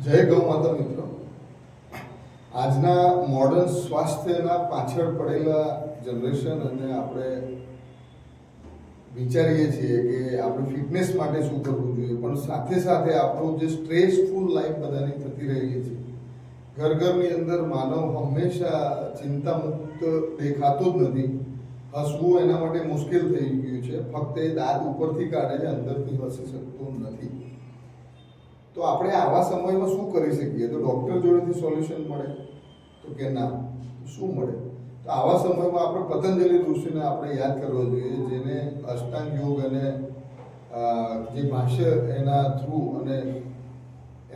જય ગૌ માતા મિત્રો, આજના મોડર્ન સ્વાસ્થ્યના પાછળ પડેલા જનરેશન અને આપણે વિચારીએ છીએ કે આપણે ફિટનેસ માટે શું કરવું જોઈએ, પણ સાથે સાથે આપણું જે સ્ટ્રેસફુલ લાઈફ બધાની થતી રહેલી છે, ઘરની અંદર માનવ હંમેશા ચિંતામુક્ત દેખાતો જ નથી. હસવું એના માટે મુશ્કેલ થઈ ગયું છે. ફક્ત એ દાંત ઉપરથી કાઢે છે, અંદરથી હસી શકતું નથી. તો આપણે આવા સમયમાં શું કરી શકીએ? તો ડૉક્ટર જોડેથી સોલ્યુશન મળે તો કે ના, શું મળે? તો આવા સમયમાં આપણે પતંજલિ ઋષિને આપણે યાદ કરવો જોઈએ, જેને અષ્ટાંગ યોગ અને જે ભાષ્ય એના થ્રુ અને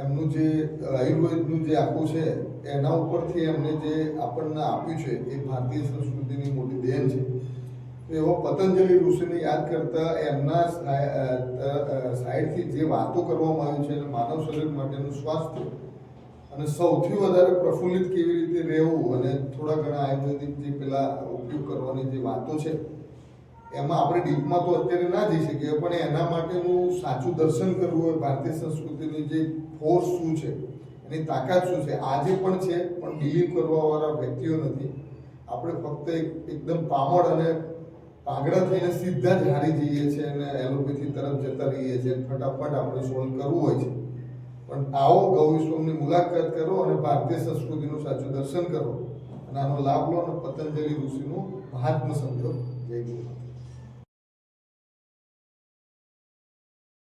એમનું જે આયુર્વેદનું જે આખું છે એના ઉપરથી એમને જે આપણને આપ્યું છે એ ભારતીય સંસ્કૃતિની મોટી દેન છે. તો એવો પતંજલિ ઋષિને યાદ કરતા એમના સાઈડથી જે વાતો કરવામાં આવી છે અને માનવ શરીર માટેનું સ્વાસ્થ્ય અને સૌથી વધારે પ્રફુલ્લિત કેવી રીતે રહેવું અને થોડા ઘણા આયુર્વેદિક જે પેલા ઉપયોગ કરવાની જે વાતો છે એમાં આપણે ડીપમાં તો અત્યારે ના જઈ શકીએ, પણ એના માટેનું સાચું દર્શન કરવું હોય ભારતીય સંસ્કૃતિની જે ફોર્સ શું છે, એની તાકાત શું છે, આજે પણ છે, પણ બિલીવ કરવાવાળા વ્યક્તિઓ નથી. આપણે ફક્ત એકદમ પામળ અને પાગડા થઈને સીધા જ હારી જઈએ છીએ અને એલોપેથી તરફ જતા રહીએ છીએ. ફટાફટ આપણે સોલ્વ કરવું હોય છે. પણ આવો ગૌવિશ્વમની મુલાકાત કરો અને ભારતીય સંસ્કૃતિનું સાચું દર્શન કરો અને આનો લાભ લો અને પતંજલિ ઋષિનું મહાત્મ્ય સમજો. જય ગુરુ.